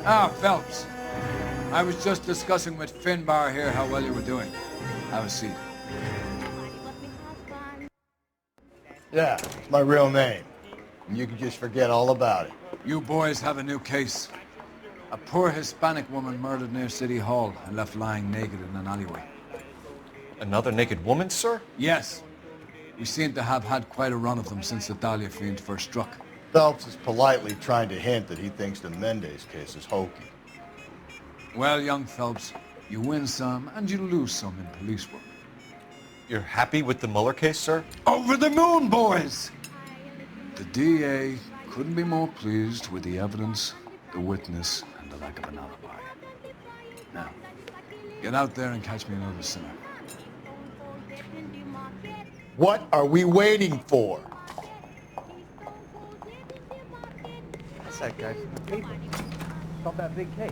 Ah, Phelps. I was just discussing with Finbar here how well you were doing. Have a seat. Yeah, it's my real name. And you can just forget all about it. You boys have a new case. A poor Hispanic woman murdered near City Hall and left lying naked in an alleyway. Another naked woman, sir? Yes. We seem to have had quite a run of them since the Dahlia fiend first struck. Phelps is politely trying to hint that he thinks the Mendez case is hokey. Well, young Phelps, you win some and you lose some in police work. You're happy with the Mueller case, sir? Over the moon, boys! The DA couldn't be more pleased with the evidence, the witness, and the lack of an alibi. Now, get out there and catch me another sinner. What are we waiting for? That's that guy from the paper. About that big case.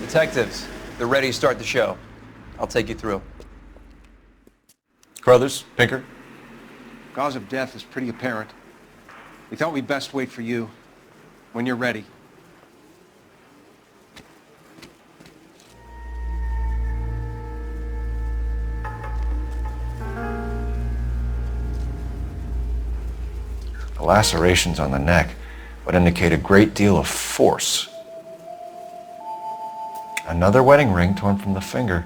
Detectives, they're ready to start the show. I'll take you through. Crothers, Pinker? Cause of death is pretty apparent. We thought we'd best wait for you. When you're ready. The lacerations on the neck would indicate a great deal of force. Another wedding ring torn from the finger.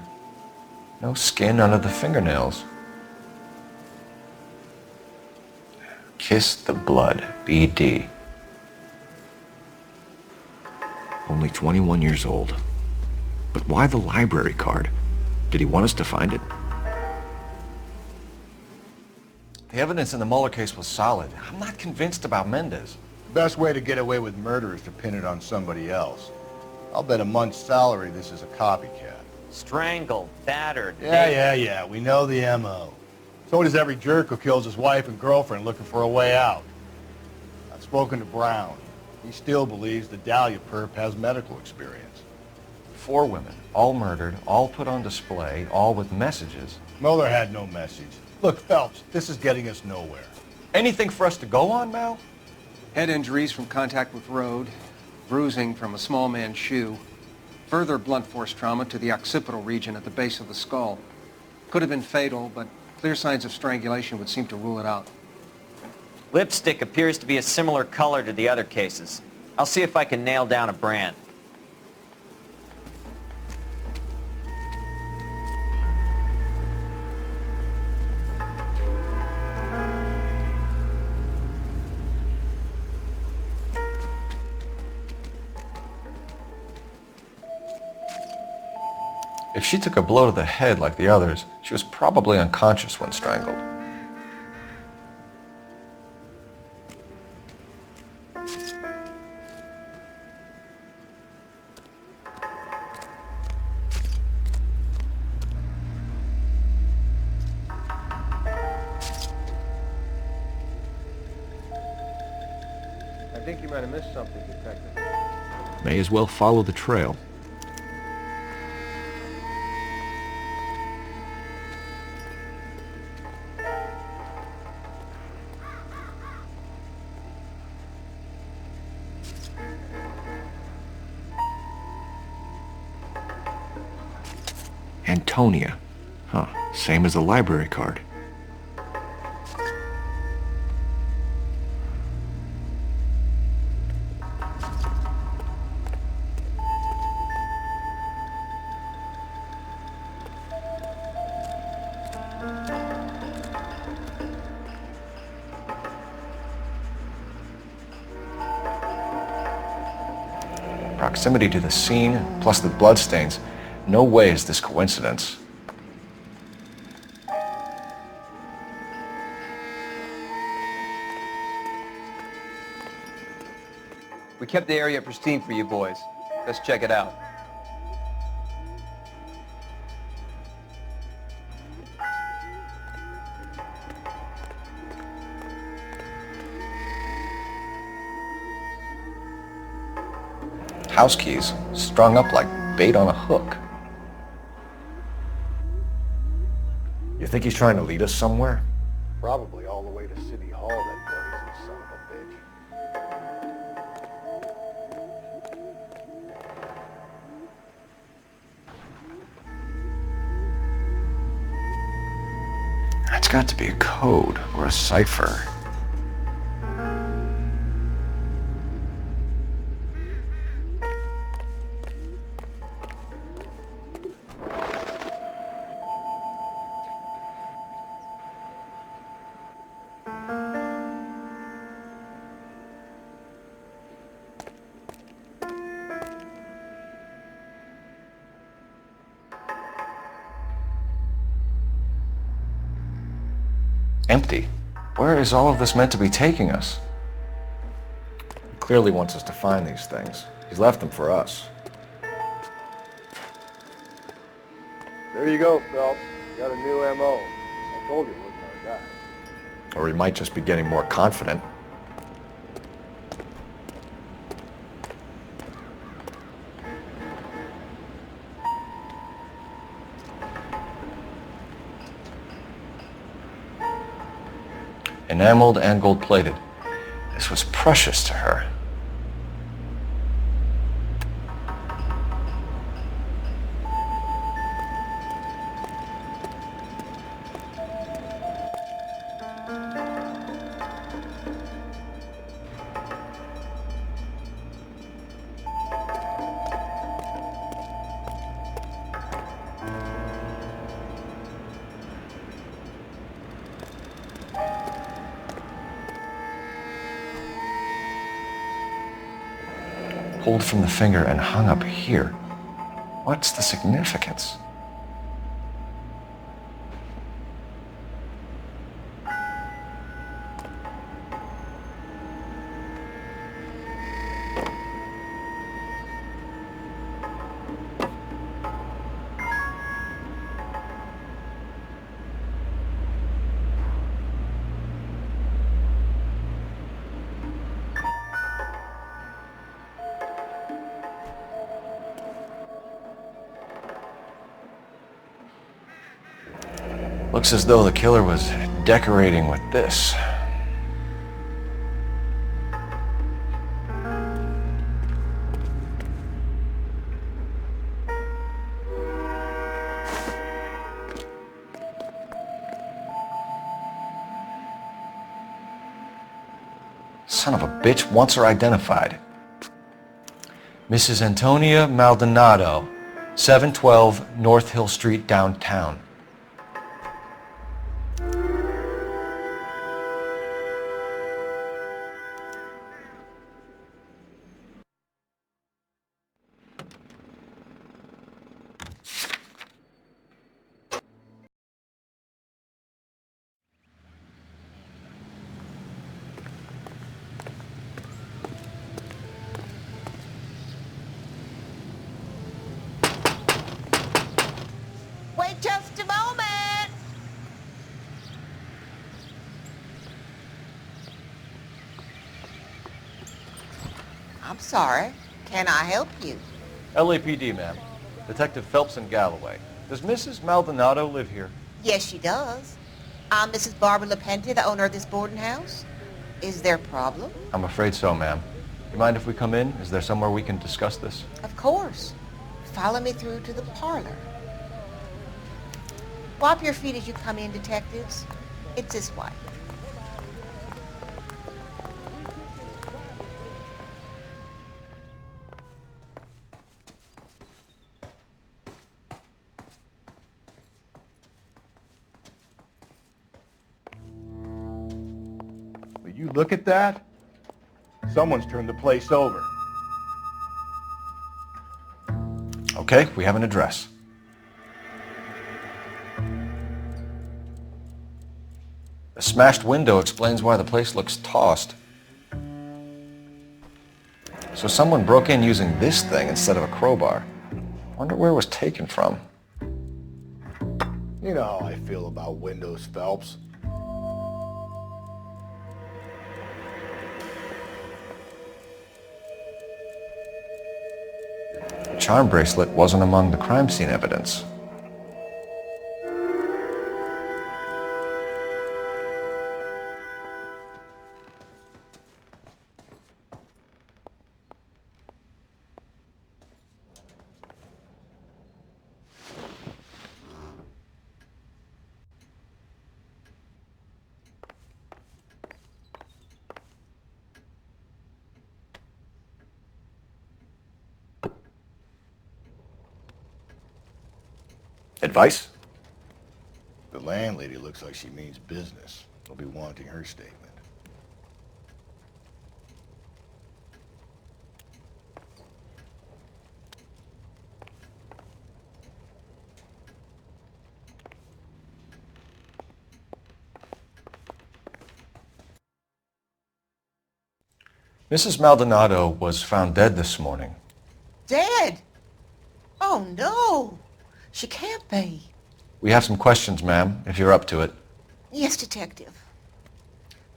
No skin under the fingernails. Kiss the blood, BD. Only 21 years old. But why the library card? Did he want us to find it? The evidence in the Mueller case was solid. I'm not convinced about Mendez. The best way to get away with murder is to pin it on somebody else. I'll bet a month's salary this is a copycat. Strangled, battered. Yeah. We know the M.O. So does every jerk who kills his wife and girlfriend looking for a way out. I've spoken to Brown. He still believes the Dahlia perp has medical experience. 4 women, all murdered, all put on display, all with messages. Mueller had no message. Look, Phelps, this is getting us nowhere. Anything for us to go on, Mal? Head injuries from contact with road, bruising from a small man's shoe, further blunt force trauma to the occipital region at the base of the skull. Could have been fatal, but clear signs of strangulation would seem to rule it out. Lipstick appears to be a similar color to the other cases. I'll see if I can nail down a brand. If she took a blow to the head like the others, she was probably unconscious when strangled. I think you might have missed something, Detective. May as well follow the trail. Antonia. Huh, same as the library card. Proximity to the scene, plus the bloodstains. No way is this coincidence. We kept the area pristine for you boys. Let's check it out. House keys, strung up like bait on a hook. You think he's trying to lead us somewhere? Probably all the way to City Hall, that brazen son of a bitch. It's got to be a code or a cipher. Empty. Where is all of this meant to be taking us? He clearly wants us to find these things. He's left them for us. There you go, Phelps. You got a new M.O. I told you it wasn't our guy. Or he might just be getting more confident. Enameled and gold-plated. This was precious to her. Pulled from the finger and hung up here. What's the significance? Looks as though the killer was decorating with this. Son of a bitch wants her identified. Mrs. Antonia Maldonado, 712 North Hill Street, downtown. Wait just a moment. I'm sorry. Can I help you? LAPD, ma'am. Detective Phelps and Galloway. Does Mrs. Maldonado live here? Yes, she does. I'm Mrs. Barbara LaPenta, the owner of this boarding house. Is there a problem? I'm afraid so, ma'am. You mind if we come in? Is there somewhere we can discuss this? Of course. Follow me through to the parlor. Wipe your feet as you come in, detectives. It's this way. Will you look at that? Someone's turned the place over. Okay, we have an address. The smashed window explains why the place looks tossed. So someone broke in using this thing instead of a crowbar. Wonder where it was taken from. You know how I feel about windows, Phelps. charm bracelet wasn't among the crime scene evidence. Advice? The landlady looks like she means business. They'll be wanting her statement. Mrs. Maldonado was found dead this morning. Dead? Oh, no. She can't be. We have some questions, ma'am, if you're up to it. Yes, Detective.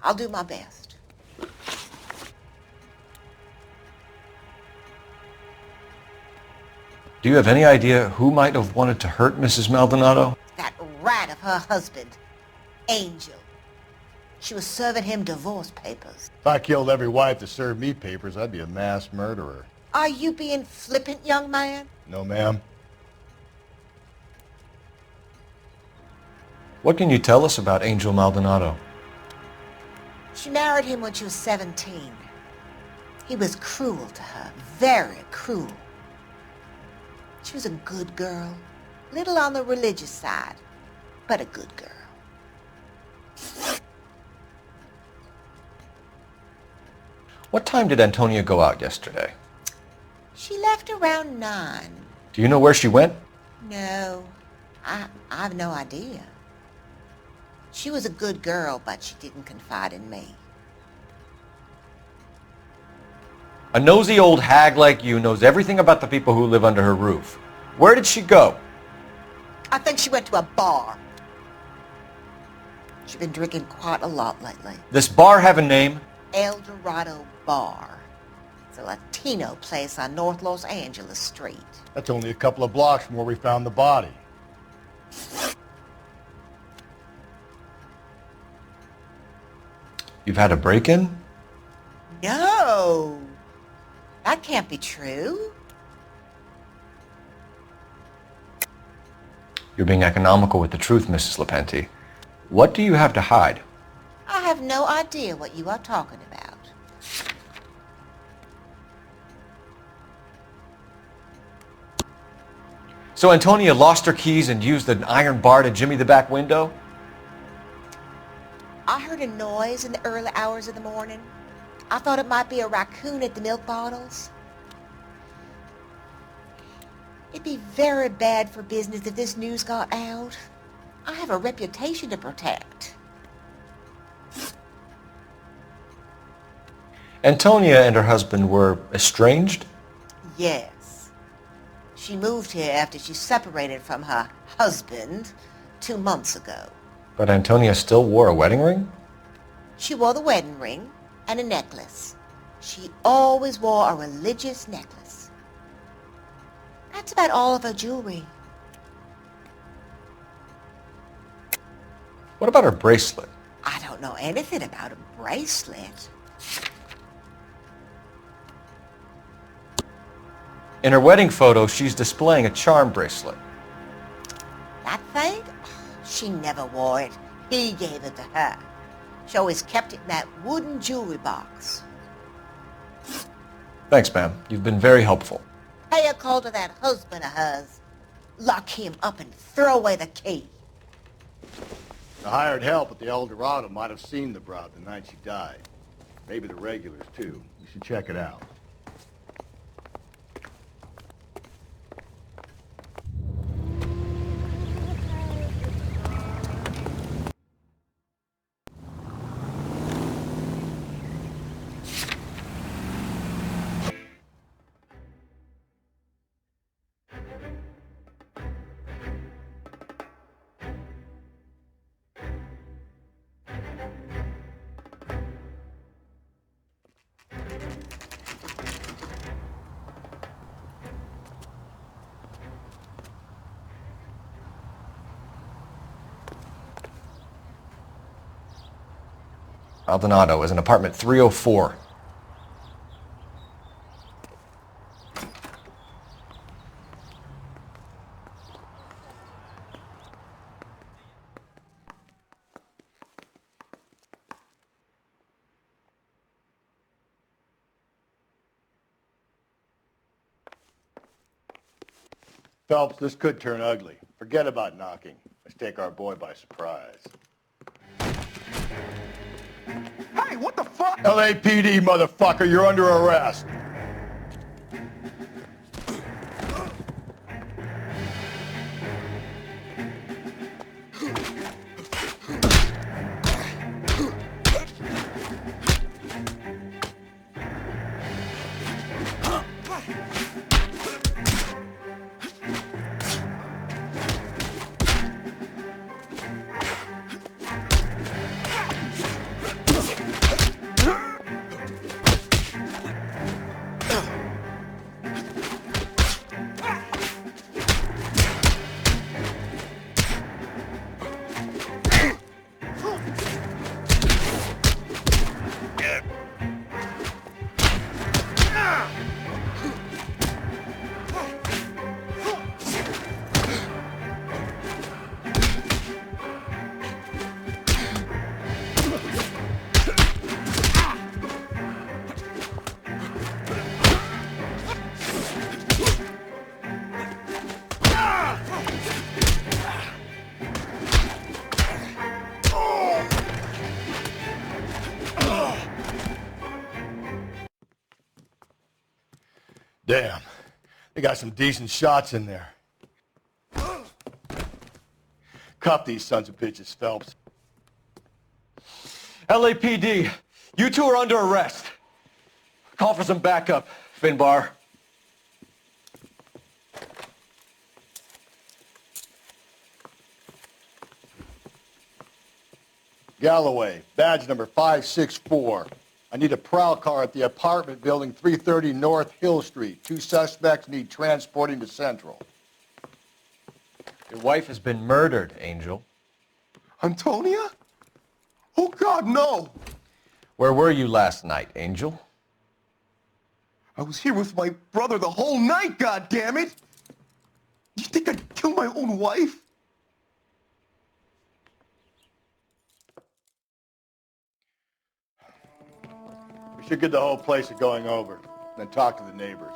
I'll do my best. Do you have any idea who might have wanted to hurt Mrs. Maldonado? That rat of her husband, Angel. She was serving him divorce papers. If I killed every wife that served me papers, I'd be a mass murderer. Are you being flippant, young man? No, ma'am. What can you tell us about Angel Maldonado? She married him when she was 17. He was cruel to her, very cruel. She was a good girl, little on the religious side, but a good girl. What time did Antonia go out yesterday? She left around 9. Do you know where she went? No, I've no idea. She was a good girl, but she didn't confide in me. A nosy old hag like you knows everything about the people who live under her roof. Where did she go? I think she went to a bar. She's been drinking quite a lot lately. This bar have a name? El Dorado Bar. It's a Latino place on North Los Angeles Street. That's only a couple of blocks from where we found the body. You've had a break-in? No, that can't be true. You're being economical with the truth, Mrs. Lepenti. What do you have to hide? I have no idea what you are talking about. So Antonia lost her keys and used an iron bar to jimmy the back window? I heard a noise in the early hours of the morning. I thought it might be a raccoon at the milk bottles. It'd be very bad for business if this news got out. I have a reputation to protect. Antonia and her husband were estranged? Yes. She moved here after she separated from her husband 2 months ago. But Antonia still wore a wedding ring? She wore the wedding ring and a necklace. She always wore a religious necklace. That's about all of her jewelry. What about her bracelet? I don't know anything about a bracelet. In her wedding photo, she's displaying a charm bracelet. That thing? She never wore it. He gave it to her. She always kept it in that wooden jewelry box. Thanks, ma'am. You've been very helpful. Pay a call to that husband of hers. Lock him up and throw away the key. The hired help at the El Dorado might have seen the broad the night she died. Maybe the regulars, too. You should check it out. Maldonado is in apartment 304. Phelps, this could turn ugly. Forget about knocking. Let's take our boy by surprise. Hey, what the fuck? LAPD, motherfucker, you're under arrest. Damn, they got some decent shots in there. Cuff these sons of bitches, Phelps. LAPD, you two are under arrest. Call for some backup, Finbar. Galloway, badge number 564. I need a prowl car at the apartment building 330 North Hill Street. 2 suspects need transporting to Central. Your wife has been murdered, Angel. Antonia? Oh, God, no! Where were you last night, Angel? I was here with my brother the whole night, goddammit! You think I'd kill my own wife? We should get the whole place a going over, then talk to the neighbors.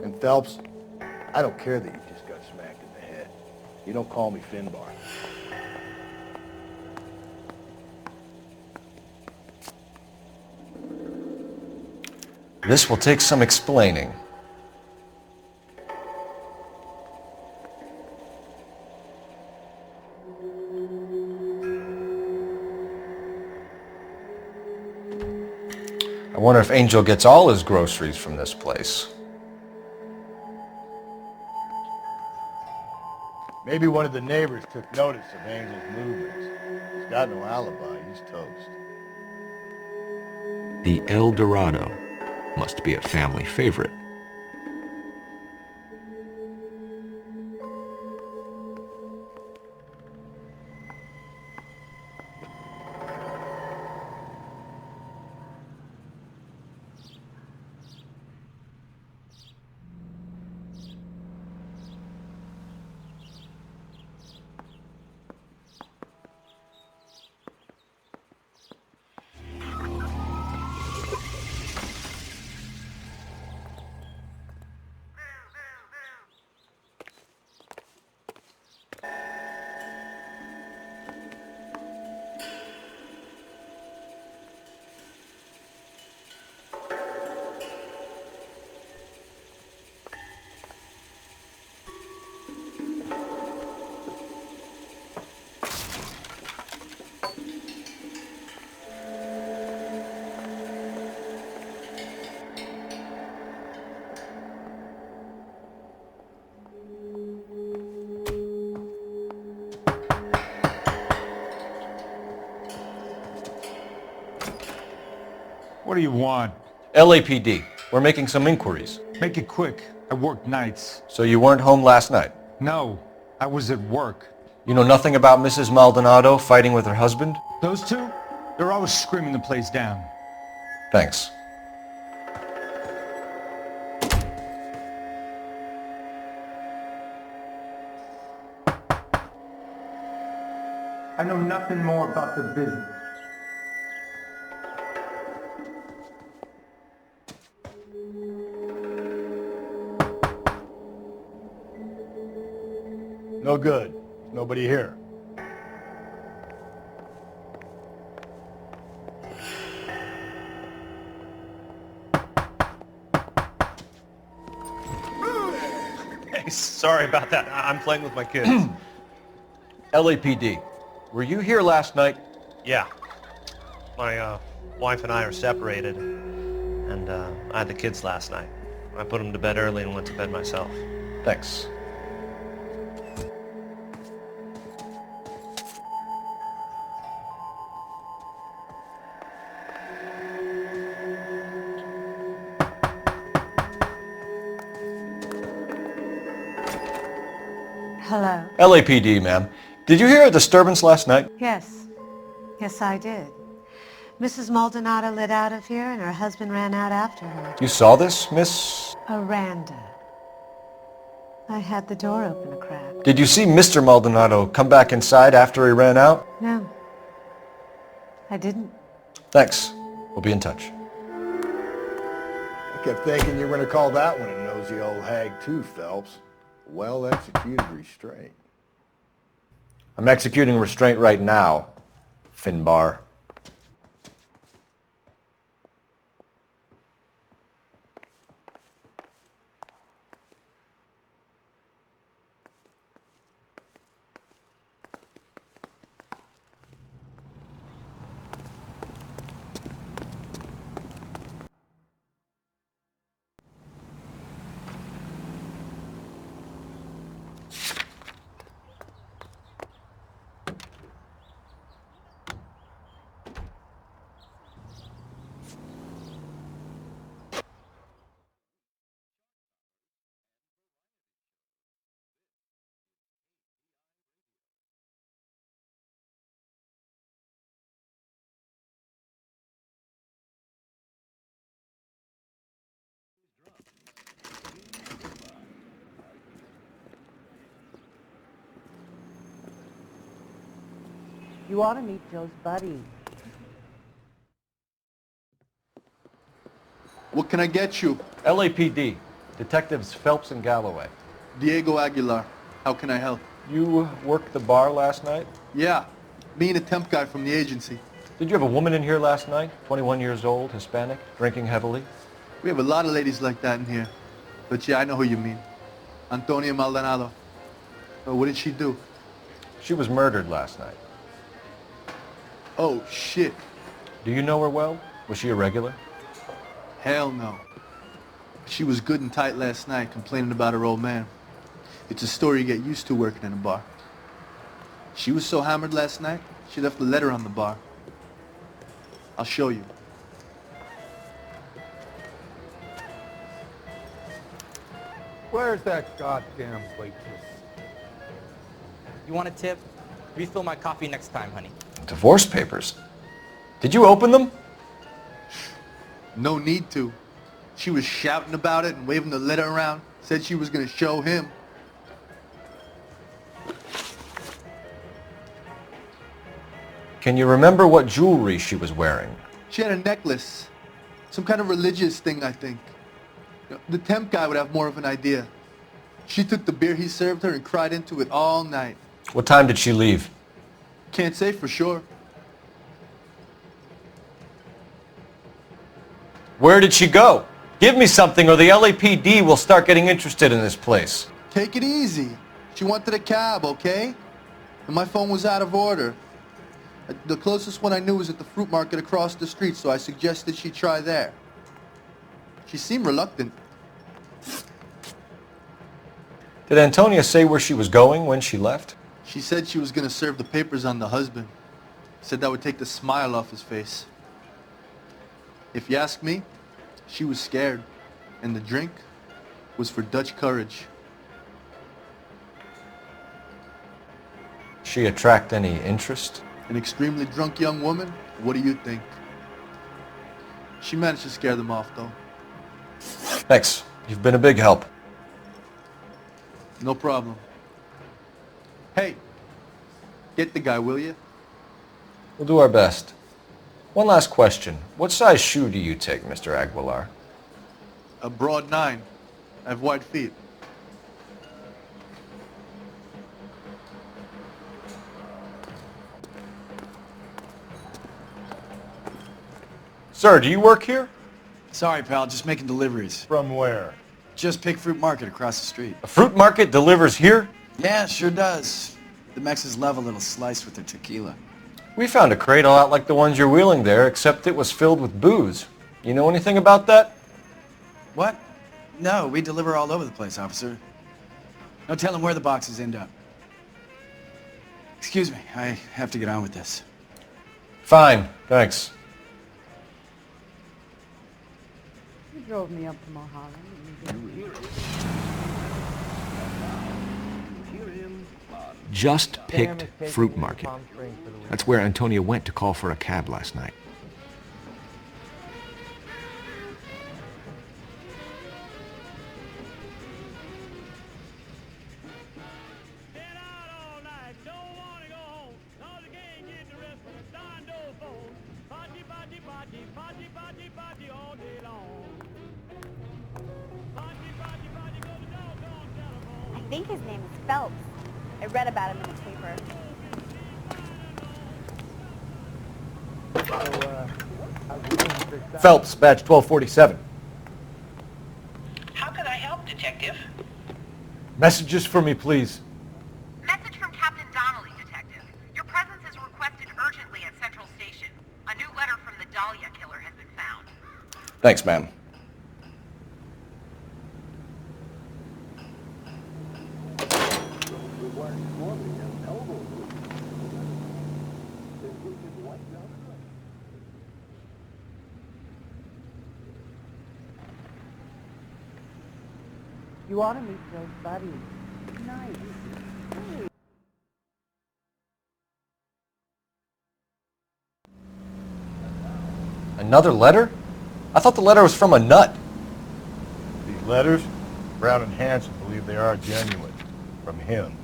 And Phelps, I don't care that you just got smacked in the head. You don't call me Finbar. This will take some explaining. I wonder if Angel gets all his groceries from this place. Maybe one of the neighbors took notice of Angel's movements. He's got no alibi. He's toast. The El Dorado must be a family favorite. What do you want? LAPD, we're making some inquiries. Make it quick. I worked nights. So you weren't home last night? No, I was at work. You know nothing about Mrs. Maldonado fighting with her husband? Those two? They're always screaming the place down. Thanks. I know nothing more about the business. No good. Nobody here. Hey, sorry about that. I'm playing with my kids. LAPD, were you here last night? Yeah. My wife and I are separated, and I had the kids last night. I put them to bed early and went to bed myself. Thanks. Hello. LAPD, ma'am. Did you hear a disturbance last night? Yes. Yes, I did. Mrs. Maldonado lit out of here, and her husband ran out after her. You saw this, Miss? Aranda. I had the door open a crack. Did you see Mr. Maldonado come back inside after he ran out? No. I didn't. Thanks. We'll be in touch. I kept thinking you were going to call that one a nosy old hag too, Phelps. Well-executed restraint. I'm executing restraint right now, Finbar. You ought to meet Joe's buddy. What can I get you? LAPD, Detectives Phelps and Galloway. Diego Aguilar. How can I help? You worked the bar last night? Yeah, me and a temp guy from the agency. Did you have a woman in here last night? 21 years old, Hispanic, drinking heavily? We have a lot of ladies like that in here. But yeah, I know who you mean. Antonia Maldonado. Oh, what did she do? She was murdered last night. Oh, shit. Do you know her well? Was she a regular? Hell no. She was good and tight last night, complaining about her old man. It's a story you get used to working in a bar. She was so hammered last night, she left a letter on the bar. I'll show you. Where's that goddamn waitress? You want a tip? Refill my coffee next time, honey. Divorce papers? Did you open them? No need to. She was shouting about it and waving the letter around. Said she was going to show him. Can you remember what jewelry she was wearing? She had a necklace. Some kind of religious thing, I think. The temp guy would have more of an idea. She took the beer he served her and cried into it all night. What time did she leave? Can't say for sure. Where did she go? Give me something or the LAPD will start getting interested in this place. Take it easy. She wanted a cab, okay? And my phone was out of order. The closest one I knew was at the fruit market across the street, so I suggested she try there. She seemed reluctant. Did Antonia say where she was going when she left? She said she was going to serve the papers on the husband. Said that would take the smile off his face. If you ask me, she was scared. And the drink? was for Dutch courage. She attract any interest? An extremely drunk young woman? What do you think? She managed to scare them off, though. Thanks. You've been a big help. No problem. Hey, get the guy, will you? We'll do our best. One last question. What size shoe do you take, Mr. Aguilar? A broad 9. I have wide feet. Sir, do you work here? Sorry, pal, just making deliveries. From where? Just Pick Fruit Market across the street. A fruit market delivers here? Yeah, sure does. The Mexes love a little slice with their tequila. We found a crate a lot like the ones you're wheeling there, except it was filled with booze. You know anything about that? What? No, we deliver all over the place, officer. No telling where the boxes end up. Excuse me, I have to get on with this. Fine, thanks. You drove me up to Mulholland. Just Picked Fruit Market. That's where Antonia went to call for a cab last night. I think his name is Phelps. I read about him in the paper. Phelps, badge 1247. How can I help, Detective? Messages for me, please. Message from Captain Donnelly, Detective. Your presence is requested urgently at Central Station. A new letter from the Dahlia killer has been found. Thanks, ma'am. You ought to meet Joe's buddy. Nice. Hey. Another letter? I thought the letter was from a nut. These letters, Brown and Hanson believe they are genuine. From him.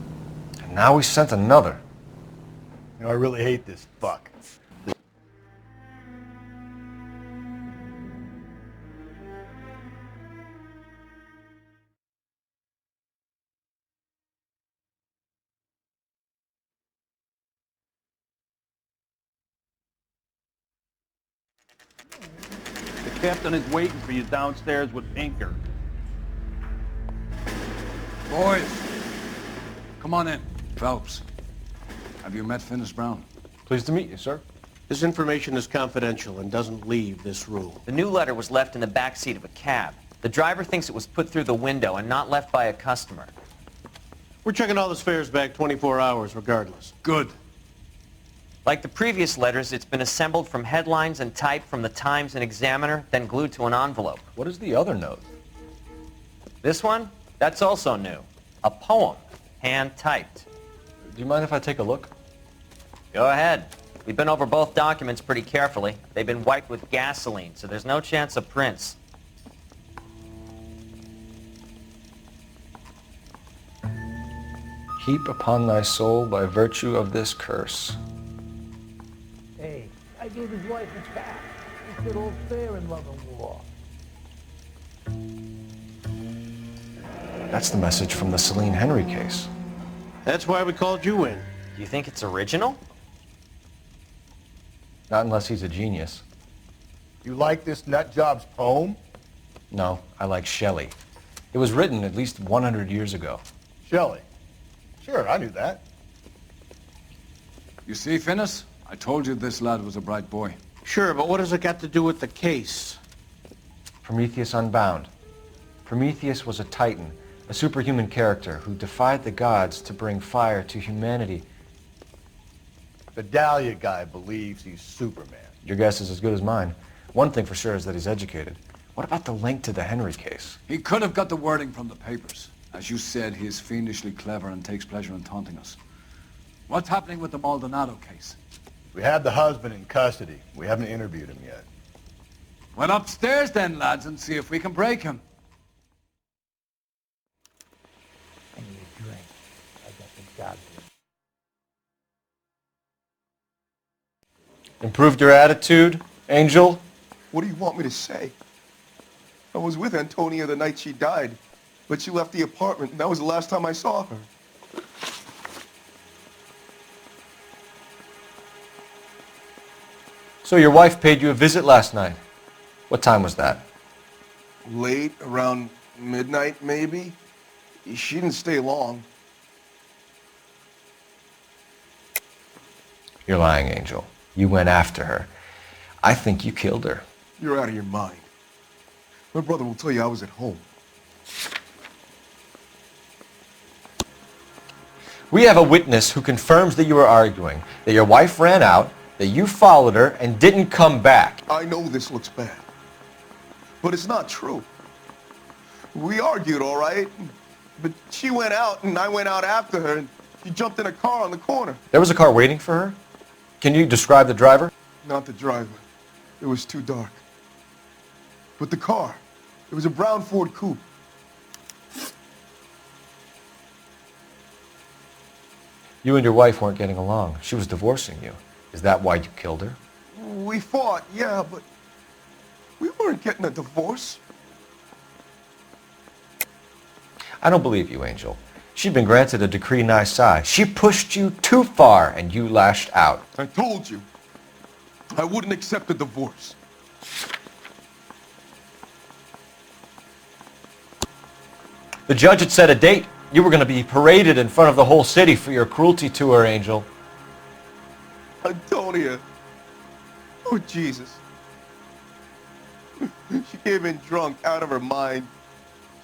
And now we sent another. You know, I really hate this fuck. The captain is waiting for you downstairs with Pinker. Boys, come on in. Phelps, have you met Finis Brown? Pleased to meet you, sir. This information is confidential and doesn't leave this room. The new letter was left in the back seat of a cab. The driver thinks it was put through the window and not left by a customer. We're checking all the fares back 24 hours regardless. Good. Like the previous letters, it's been assembled from headlines and typed from the Times and Examiner, then glued to an envelope. What is the other note? This one? That's also new. A poem, hand-typed. Do you mind if I take a look? Go ahead. We've been over both documents pretty carefully. They've been wiped with gasoline, so there's no chance of prints. Heap upon thy soul by virtue of this curse. Hey, I gave his wife a tap. He said all's fair in love and war. That's the message from the Celine Henry case. That's why we called you in. Do you think it's original? Not unless he's a genius. You like this nutjob's poem? No, I like Shelley. It was written at least 100 years ago. Shelley? Sure, I knew that. You see, Finis? I told you this lad was a bright boy. Sure, but what has it got to do with the case? Prometheus Unbound. Prometheus was a titan, a superhuman character who defied the gods to bring fire to humanity. The Dahlia guy believes he's Superman. Your guess is as good as mine. One thing for sure is that he's educated. What about the link to the Henry case? He could have got the wording from the papers. As you said, he is fiendishly clever and takes pleasure in taunting us. What's happening with the Maldonado case? We have the husband in custody. We haven't interviewed him yet. Well, upstairs then, lads, and see if we can break him. I need a drink. I got the job to do. Improved your attitude, Angel? What do you want me to say? I was with Antonia the night she died, but she left the apartment, and that was the last time I saw her. So your wife paid you a visit last night. What time was that? Late, around midnight, maybe? She didn't stay long. You're lying, Angel. You went after her. I think you killed her. You're out of your mind. My brother will tell you I was at home. We have a witness who confirms that you were arguing, that your wife ran out, that you followed her and didn't come back. I know this looks bad, but it's not true. We argued, all right, but she went out and I went out after her and she jumped in a car on the corner. There was a car waiting for her? Can you describe the driver? Not the driver. It was too dark. But the car, it was a brown Ford coupe. You and your wife weren't getting along. She was divorcing you. Is that why you killed her? We fought, yeah, but we weren't getting a divorce. I don't believe you, Angel. She'd been granted a decree nisi. She pushed you too far and you lashed out. I told you, I wouldn't accept a divorce. The judge had set a date. You were going to be paraded in front of the whole city for your cruelty to her, Angel. Antonia. Oh, Jesus. She came in drunk, out of her mind.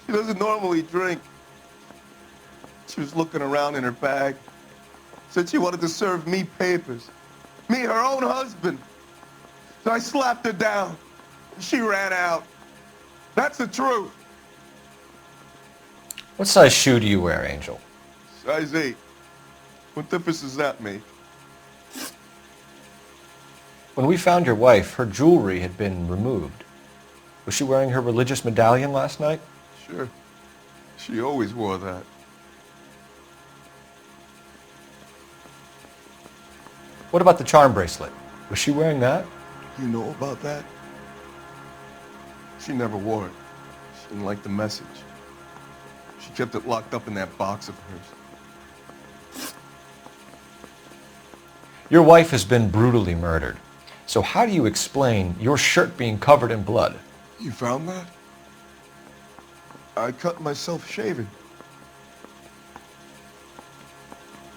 She doesn't normally drink. She was looking around in her bag. Said she wanted to serve me papers. Me, her own husband. So I slapped her down. She ran out. That's the truth. What size shoe do you wear, Angel? Size 8. What difference does that make? When we found your wife, her jewelry had been removed. Was she wearing her religious medallion last night? Sure. She always wore that. What about the charm bracelet? Was she wearing that? You know about that? She never wore it. She didn't like the message. She kept it locked up in that box of hers. Your wife has been brutally murdered. So how do you explain your shirt being covered in blood? You found that? I cut myself shaving.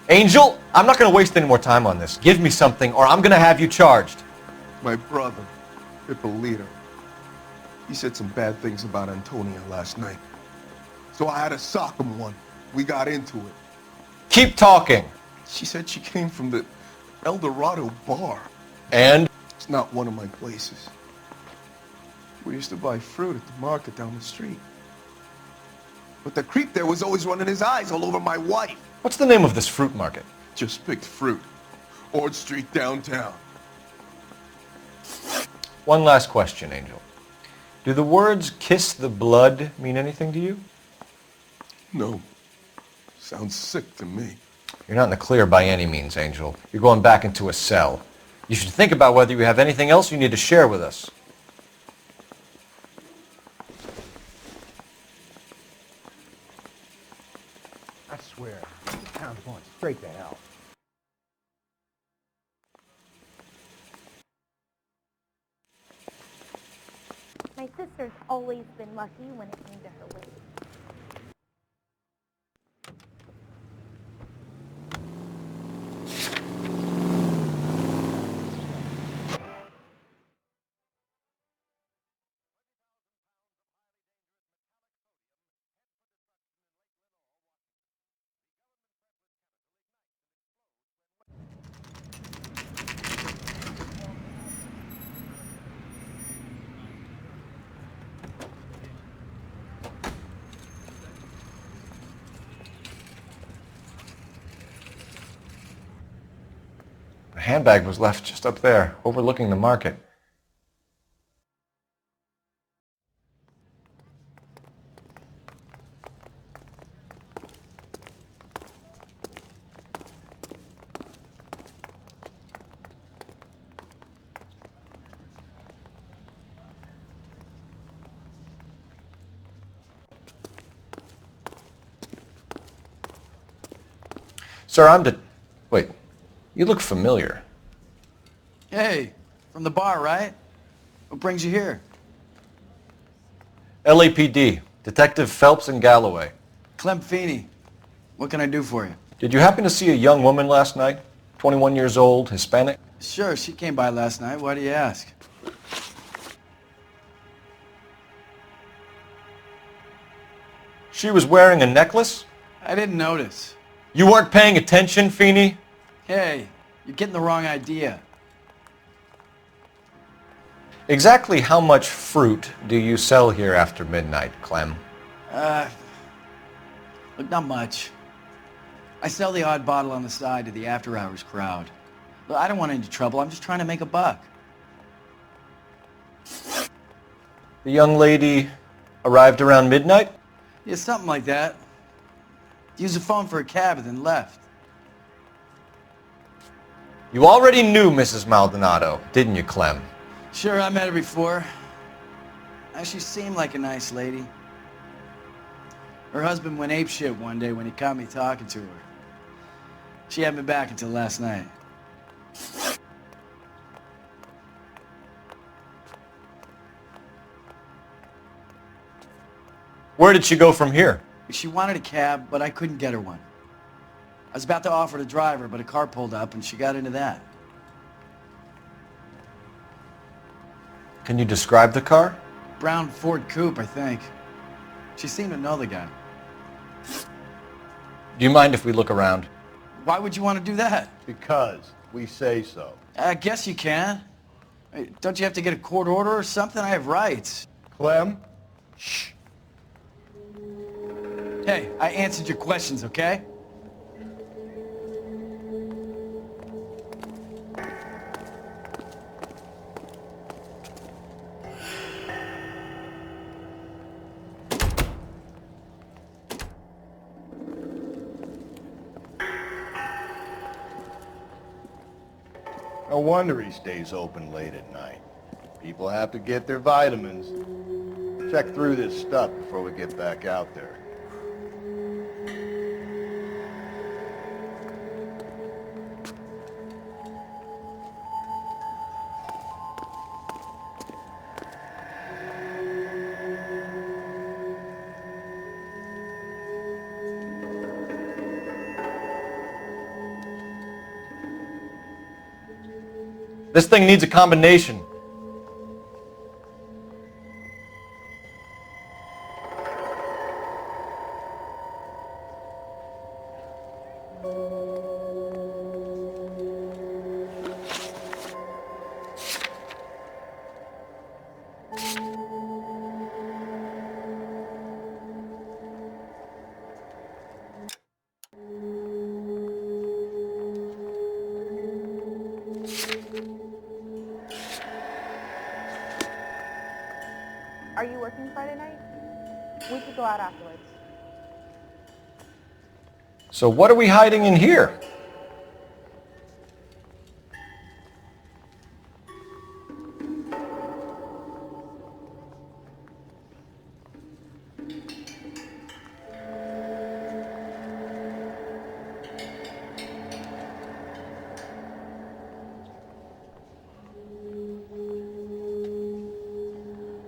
Angel, I'm not going to waste any more time on this. Give me something or I'm going to have you charged. My brother, Ippolito, he said some bad things about Antonia last night. So I had to sock him one. We got into it. Keep talking. She said she came from the El Dorado bar. And? It's not one of my places. We used to buy fruit at the market down the street. But the creep there was always running his eyes all over my wife. What's the name of this fruit market? Just picked fruit. Ord Street downtown. One last question, Angel. Do the words kiss the blood mean anything to you? No. Sounds sick to me. You're not in the clear by any means, Angel. You're going back into a cell. You should think about whether you have anything else you need to share with us. I swear, this town's going straight to hell. My sister's always been lucky when it came to her weight. handbag was left just up there, overlooking the market. Sir, Wait, you look familiar. Hey, from the bar, right? What brings you here? LAPD, Detective Phelps and Galloway. Clem Feeney. What can I do for you? Did you happen to see a young woman last night? 21 years old, Hispanic? Sure, she came by last night. Why do you ask? She was wearing a necklace? I didn't notice. You weren't paying attention, Feeney? Hey, you're getting the wrong idea. Exactly how much fruit do you sell here after midnight, Clem? Look, not much. I sell the odd bottle on the side to the after-hours crowd. Look, I don't want any trouble. I'm just trying to make a buck. The young lady arrived around midnight? Yeah, something like that. Used the phone for a cab and then left. You already knew Mrs. Maldonado, didn't you, Clem? Sure, I met her before. She seemed like a nice lady. Her husband went apeshit one day when he caught me talking to her. She hadn't been back until last night. Where did she go from here? She wanted a cab, but I couldn't get her one. I was about to offer to drive her, but a car pulled up and she got into that. Can you describe the car? Brown Ford Coupe, I think. She seemed to know the guy. Do you mind if we look around? Why would you want to do that? Because we say so. I guess you can. Hey, don't you have to get a court order or something? I have rights. Clem? Shh. Hey, I answered your questions, okay? No wonder he stays open late at night. People have to get their vitamins. Check through this stuff before we get back out there. This thing needs a combination. Are you working Friday night? We could go out afterwards. So what are we hiding in here?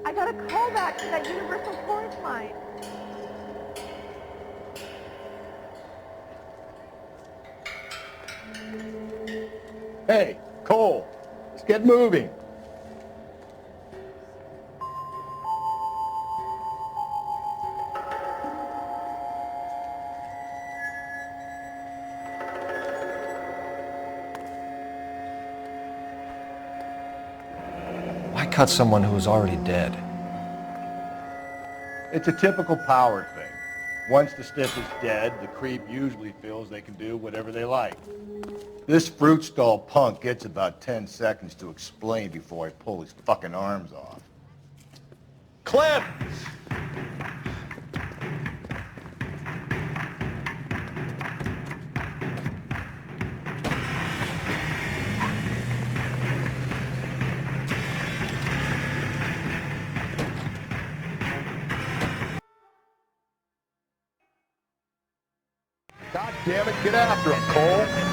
I got a call back to that Universal Chorus line. Hey, Cole, let's get moving. Why cut someone who is already dead? It's a typical power thing. Once the stiff is dead, the creep usually feels they can do whatever they like. This fruit stall punk gets about 10 seconds to explain before I pull his fucking arms off. Clem! God damn it, get after him, Cole!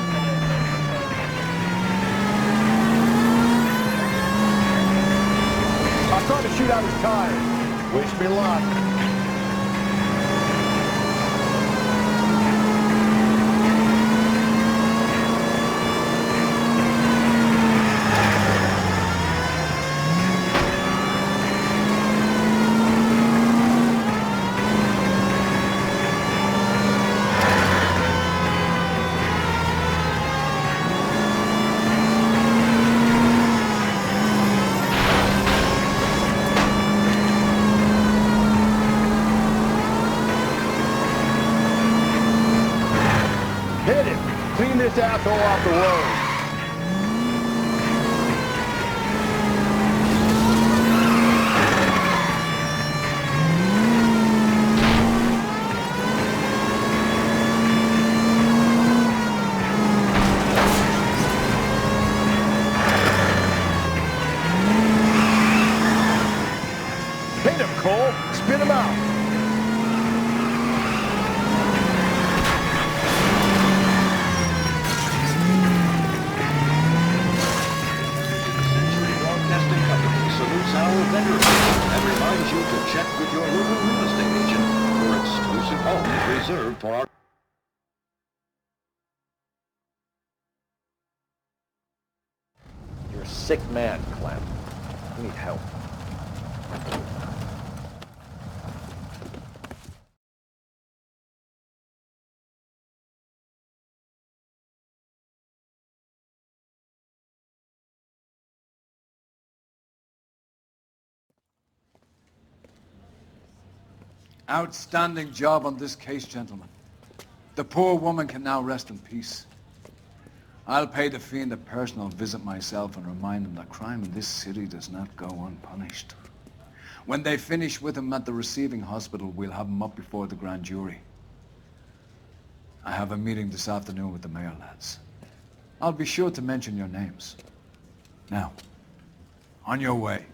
I'm trying to shoot out his tires. Wish me luck. Hit him! Clean this asshole off the road! Hit him, Cole! Spin him out! Our vendor and reminds you to check with your local real estate agent for exclusive homes reserved for our... You're a sick man, Clem. You need help. Outstanding job on this case, gentlemen. The poor woman can now rest in peace. I'll pay the fiend a personal visit myself and remind him that crime in this city does not go unpunished. When they finish with him at the receiving hospital, we'll have him up before the grand jury. I have a meeting this afternoon with the mayor lads. I'll be sure to mention your names. Now, on your way.